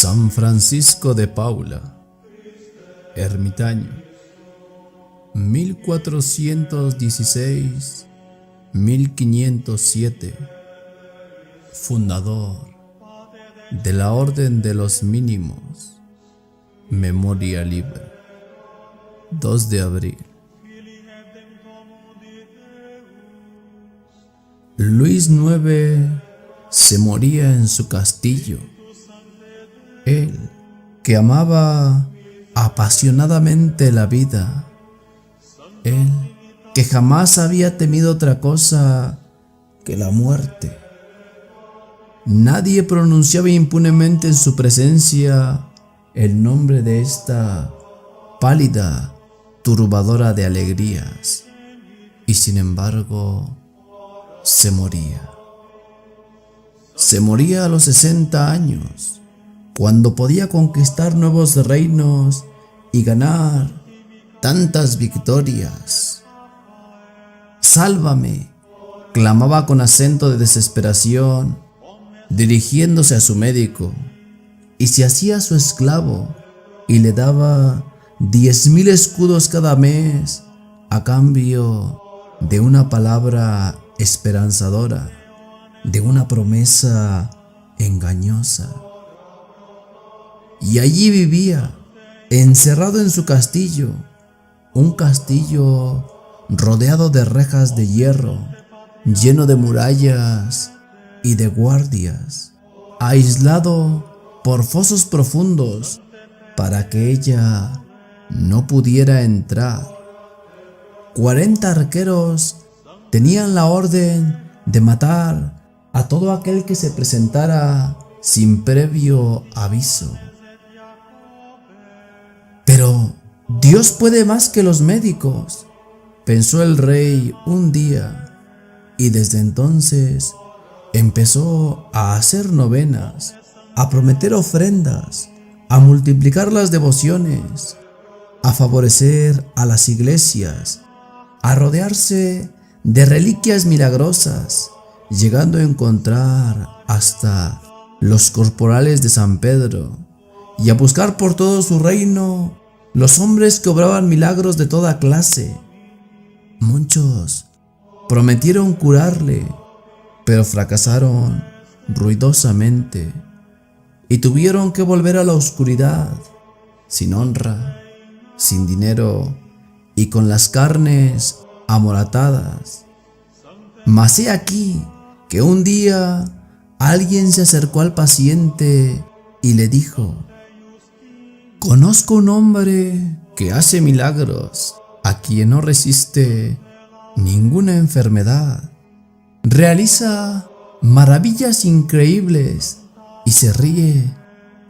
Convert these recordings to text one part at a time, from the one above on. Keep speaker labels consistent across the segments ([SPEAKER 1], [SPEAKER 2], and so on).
[SPEAKER 1] San Francisco de Paula, ermitaño, 1416-1507, fundador de la Orden de los Mínimos, memoria libre, 2 de abril. Luis IX se moría en su castillo. Él, que amaba apasionadamente la vida, él, que jamás había temido otra cosa que la muerte. Nadie pronunciaba impunemente en su presencia el nombre de esta pálida turbadora de alegrías, y sin embargo se moría. Se moría a los 60 años, cuando podía conquistar nuevos reinos y ganar tantas victorias. «Sálvame», clamaba con acento de desesperación, dirigiéndose a su médico, y se hacía su esclavo y le daba 10,000 escudos cada mes a cambio de una palabra esperanzadora, de una promesa engañosa. Y allí vivía, encerrado en su castillo, un castillo rodeado de rejas de hierro, lleno de murallas y de guardias, aislado por fosos profundos para que ella no pudiera entrar. 40 arqueros tenían la orden de matar a todo aquel que se presentara sin previo aviso. Pero Dios puede más que los médicos, pensó el rey un día, y desde entonces empezó a hacer novenas, a prometer ofrendas, a multiplicar las devociones, a favorecer a las iglesias, a rodearse de reliquias milagrosas, llegando a encontrar hasta los corporales de San Pedro, y a buscar por todo su reino los hombres que obraban milagros de toda clase. Muchos prometieron curarle, pero fracasaron ruidosamente y tuvieron que volver a la oscuridad, sin honra, sin dinero y con las carnes amoratadas. Mas he aquí que un día alguien se acercó al paciente y le dijo: «Conozco un hombre que hace milagros, a quien no resiste ninguna enfermedad. Realiza maravillas increíbles y se ríe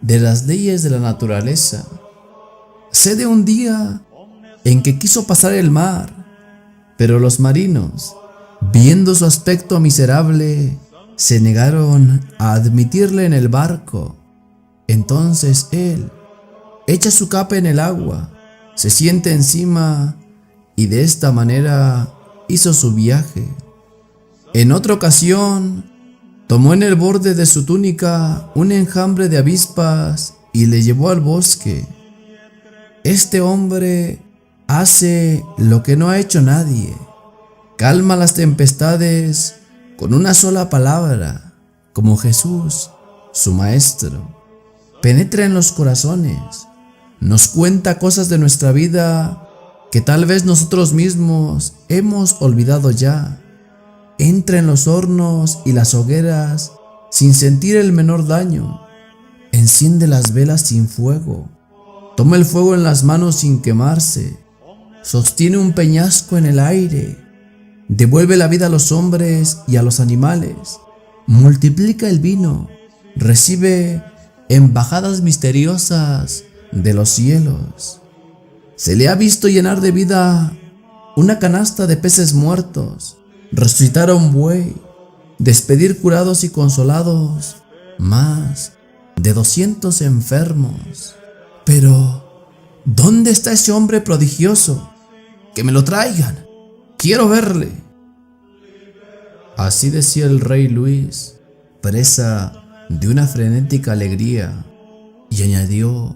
[SPEAKER 1] de las leyes de la naturaleza. Sé de un día en que quiso pasar el mar, pero los marinos, viendo su aspecto miserable, se negaron a admitirle en el barco. Entonces él echa su capa en el agua, se sienta encima y de esta manera hizo su viaje. En otra ocasión, tomó en el borde de su túnica un enjambre de avispas y le llevó al bosque. Este hombre hace lo que no ha hecho nadie. Calma las tempestades con una sola palabra, como Jesús, su maestro. Penetra en los corazones, nos cuenta cosas de nuestra vida que tal vez nosotros mismos hemos olvidado ya. Entra en los hornos y las hogueras sin sentir el menor daño. Enciende las velas sin fuego. Toma el fuego en las manos sin quemarse. Sostiene un peñasco en el aire. Devuelve la vida a los hombres y a los animales. Multiplica el vino. Recibe embajadas misteriosas de los cielos. Se le ha visto llenar de vida una canasta de peces muertos, resucitar a un buey, despedir curados y consolados más de 200 enfermos. Pero ¿dónde está ese hombre prodigioso? ¡Que me lo traigan! ¡Quiero verle!». Así decía el rey Luis, presa de una frenética alegría. y añadió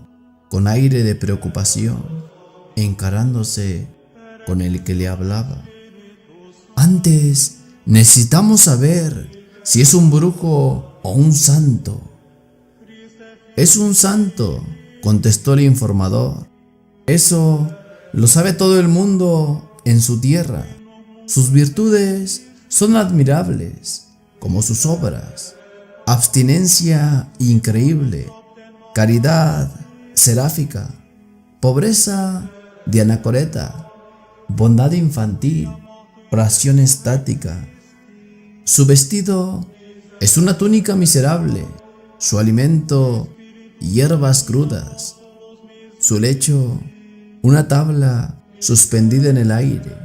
[SPEAKER 1] con aire de preocupación, encarándose con el que le hablaba: antes necesitamos saber si es un brujo o un santo. Es un santo, contestó el informador. Eso lo sabe todo el mundo en su tierra. Sus virtudes son admirables, como sus obras: abstinencia increíble, caridad seráfica, pobreza de anacoreta, bondad infantil, oración estática. Su vestido es una túnica miserable, su alimento hierbas crudas, su lecho una tabla suspendida en el aire.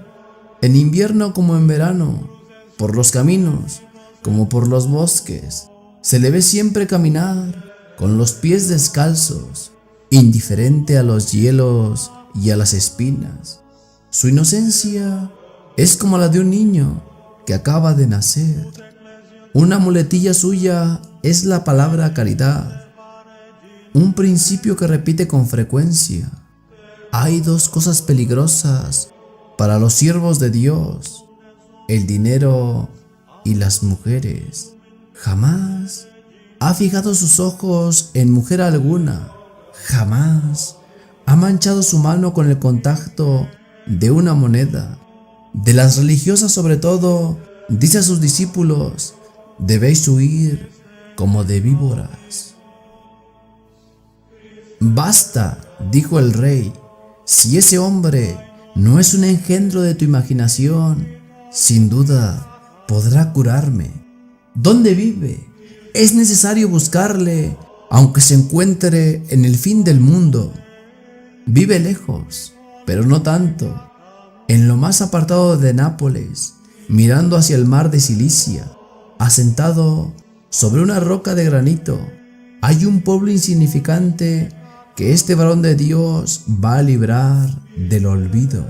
[SPEAKER 1] En invierno como en verano, por los caminos como por los bosques, se le ve siempre caminar con los pies descalzos, indiferente a los hielos y a las espinas. Su inocencia es como la de un niño que acaba de nacer. Una muletilla suya es la palabra caridad, un principio que repite con frecuencia. Hay dos cosas peligrosas para los siervos de Dios: el dinero y las mujeres. Jamás ha fijado sus ojos en mujer alguna, jamás ha manchado su mano con el contacto de una moneda. De las religiosas sobre todo, dice a sus discípulos: debéis huir como de víboras. Basta, dijo el rey, si ese hombre no es un engendro de tu imaginación, sin duda podrá curarme. ¿Dónde vive? Es necesario buscarle, aunque se encuentre en el fin del mundo. Vive lejos, pero no tanto, en lo más apartado de Nápoles, mirando hacia el mar de Cilicia, asentado sobre una roca de granito. Hay un pueblo insignificante que este varón de Dios va a librar del olvido.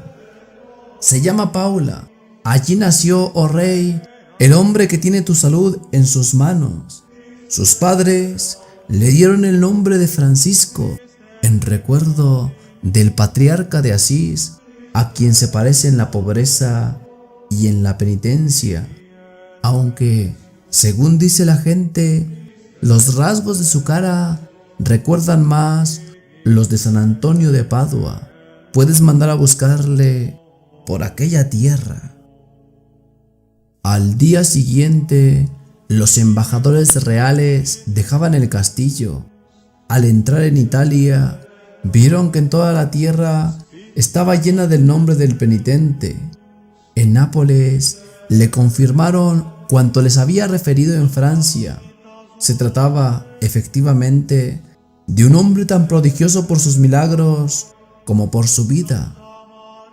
[SPEAKER 1] Se llama Paula. Allí nació, oh rey, el hombre que tiene tu salud en sus manos. Sus padres le dieron el nombre de Francisco, en recuerdo del patriarca de Asís, a quien se parece en la pobreza y en la penitencia, aunque, según dice la gente, los rasgos de su cara recuerdan más los de San Antonio de Padua. Puedes mandar a buscarle por aquella tierra. Al día siguiente, los embajadores reales dejaban el castillo. Al entrar en Italia, vieron que en toda la tierra estaba llena del nombre del penitente. En Nápoles le confirmaron cuanto les había referido en Francia. Se trataba, efectivamente, de un hombre tan prodigioso por sus milagros como por su vida.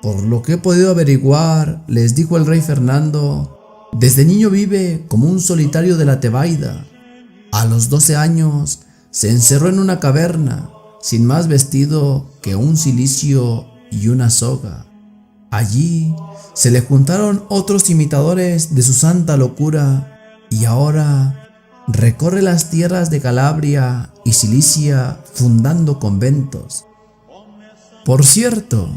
[SPEAKER 1] Por lo que he podido averiguar, les dijo el rey Fernando, desde niño vive como un solitario de la Tebaida. A los 12 años se encerró en una caverna, sin más vestido que un cilicio y una soga. Allí se le juntaron otros imitadores de su santa locura y ahora recorre las tierras de Calabria y Cilicia fundando conventos. Por cierto,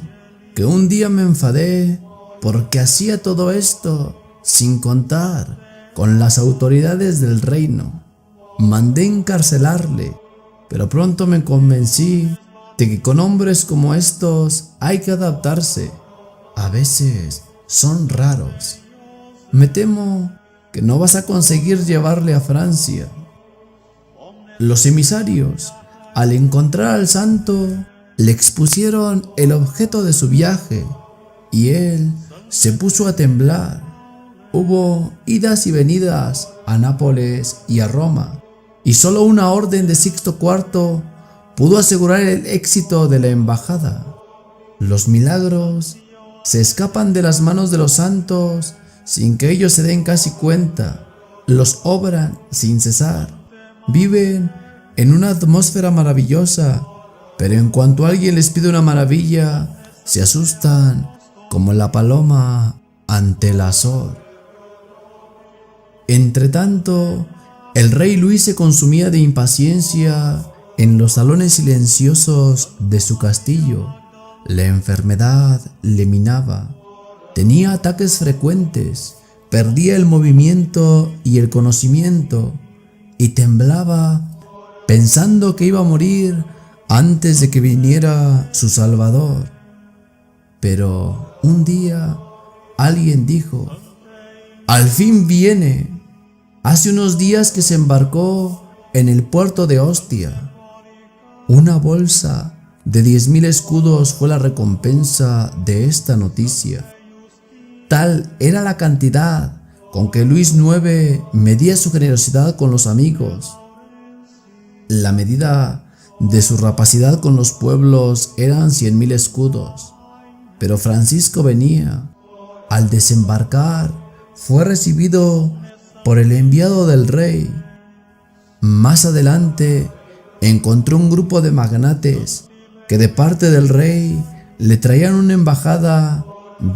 [SPEAKER 1] que un día me enfadé porque hacía todo esto sin contar con las autoridades del reino. Mandé encarcelarle, pero pronto me convencí de que con hombres como estos hay que adaptarse. A veces son raros. Me temo que no vas a conseguir llevarle a Francia. Los emisarios, al encontrar al santo, le expusieron el objeto de su viaje y él se puso a temblar. Hubo idas y venidas a Nápoles y a Roma, y solo una orden de Sixto IV pudo asegurar el éxito de la embajada. Los milagros se escapan de las manos de los santos sin que ellos se den casi cuenta. Los obran sin cesar. Viven en una atmósfera maravillosa, pero en cuanto alguien les pide una maravilla, se asustan como la paloma ante el azor. Entretanto, el rey Luis se consumía de impaciencia En los salones silenciosos de su castillo, la enfermedad le minaba. Tenía ataques frecuentes, perdía el movimiento y el conocimiento, y temblaba pensando que iba a morir antes de que viniera su Salvador. Pero un día alguien dijo: «Al fin viene». Hace unos días que se embarcó en el puerto de Ostia. Una bolsa de 10,000 escudos fue la recompensa de esta noticia. Tal era la cantidad con que Luis IX medía su generosidad con los amigos. La medida de su rapacidad con los pueblos eran 100,000 escudos. Pero Francisco venía. Al desembarcar, fue recibido por el enviado del rey. Más adelante, encontró un grupo de magnates que de parte del rey le traían una embajada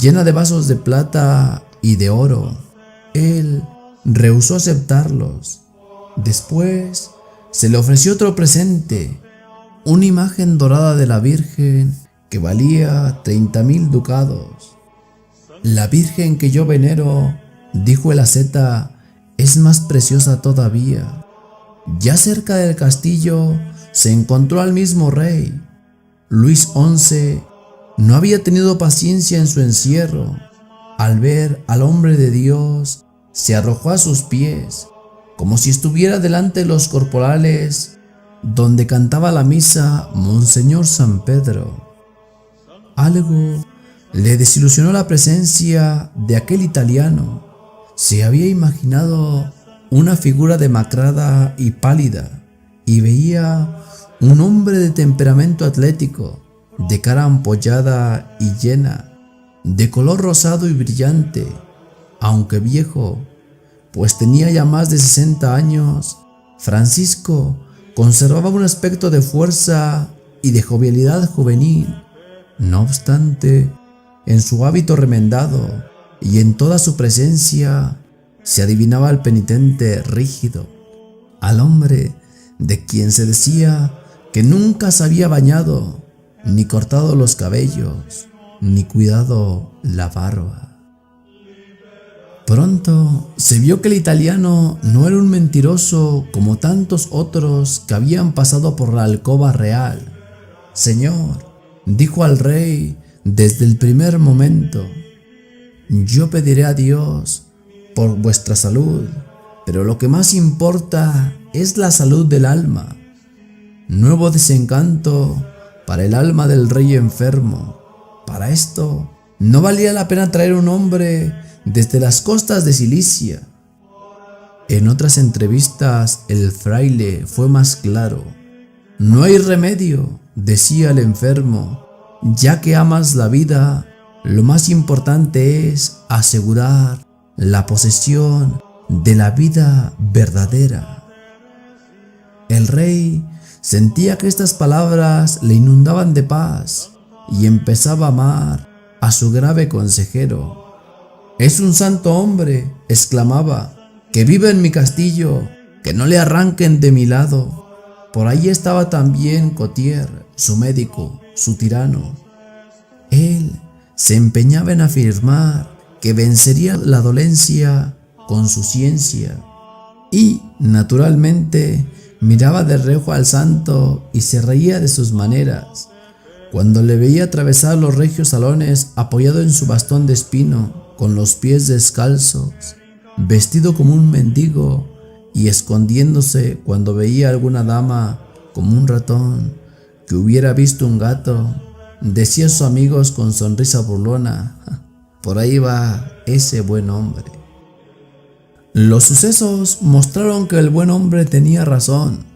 [SPEAKER 1] llena de vasos de plata y de oro. Él rehusó aceptarlos. Después se le ofreció otro presente, una imagen dorada de la Virgen que valía 30,000 ducados. «La Virgen que yo venero», dijo el asceta, «es más preciosa todavía». Ya cerca del castillo se encontró al mismo rey. Luis XI no había tenido paciencia en su encierro. Al ver al hombre de Dios, se arrojó a sus pies, como si estuviera delante de los corporales donde cantaba la misa Monseñor San Pedro. Algo le desilusionó la presencia de aquel italiano. Se había imaginado una figura demacrada y pálida, y veía un hombre de temperamento atlético, de cara ampollada y llena, de color rosado y brillante, aunque viejo, pues tenía ya más de 60 años. Francisco conservaba un aspecto de fuerza y de jovialidad juvenil. No obstante, en su hábito remendado y en toda su presencia se adivinaba al penitente rígido, al hombre de quien se decía que nunca se había bañado, ni cortado los cabellos, ni cuidado la barba. Pronto se vio que el italiano no era un mentiroso como tantos otros que habían pasado por la alcoba real. «Señor», dijo al rey desde el primer momento, «yo pediré a Dios por vuestra salud, pero lo que más importa es la salud del alma». Nuevo desencanto para el alma del rey enfermo. Para esto no valía la pena traer un hombre desde las costas de Cilicia. En otras entrevistas el fraile fue más claro. «No hay remedio», decía el enfermo, «ya que amas la vida, lo más importante es asegurar la posesión de la vida verdadera». El rey sentía que estas palabras le inundaban de paz y empezaba a amar a su grave consejero. «Es un santo hombre», exclamaba, «que vive en mi castillo, que no le arranquen de mi lado». Por ahí estaba también Cotier, su médico, su tirano. Él se empeñaba en afirmar que vencería la dolencia con su ciencia y, naturalmente, miraba de reojo al santo y se reía de sus maneras. Cuando le veía atravesar los regios salones apoyado en su bastón de espino, con los pies descalzos, vestido como un mendigo y escondiéndose cuando veía a alguna dama como un ratón que hubiera visto un gato, decía a sus amigos con sonrisa burlona: «Por ahí va ese buen hombre». Los sucesos mostraron que el buen hombre tenía razón.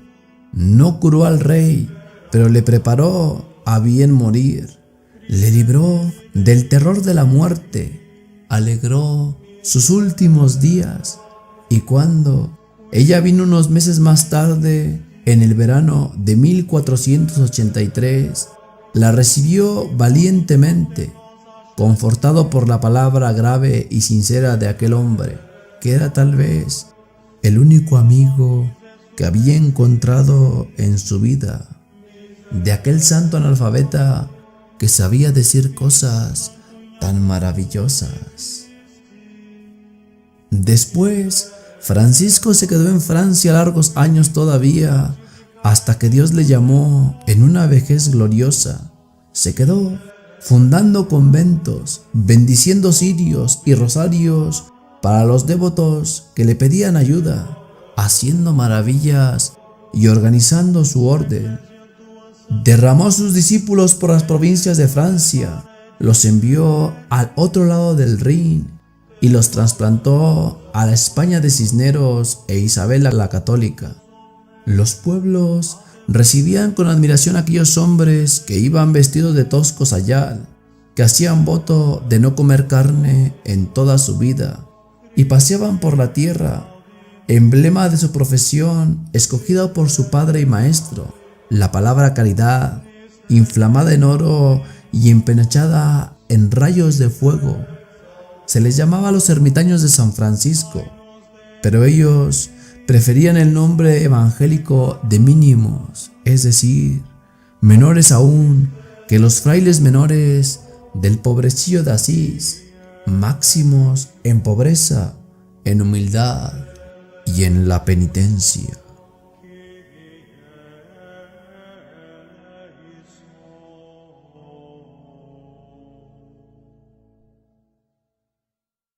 [SPEAKER 1] No curó al rey, pero le preparó a bien morir. Le libró del terror de la muerte, alegró sus últimos días, y cuando ella vino unos meses más tarde, en el verano de 1483, la recibió valientemente, confortado por la palabra grave y sincera de aquel hombre, que era tal vez el único amigo que había encontrado en su vida, de aquel santo analfabeta que sabía decir cosas tan maravillosas. Después, Francisco se quedó en Francia largos años todavía, hasta que Dios le llamó en una vejez gloriosa. Se quedó fundando conventos, bendiciendo cirios y rosarios para los devotos que le pedían ayuda, haciendo maravillas y organizando su orden. Derramó a sus discípulos por las provincias de Francia, los envió al otro lado del Rin y los trasplantó a la España de Cisneros e Isabel la Católica. Los pueblos recibían con admiración a aquellos hombres que iban vestidos de tosco sayal, que hacían voto de no comer carne en toda su vida y paseaban por la tierra, emblema de su profesión escogida por su padre y maestro, la palabra caridad, inflamada en oro y empenachada en rayos de fuego. Se les llamaba los ermitaños de San Francisco, pero ellos preferían el nombre evangélico de mínimos, es decir, menores aún que los frailes menores del pobrecillo de Asís, máximos en pobreza, en humildad y en la penitencia.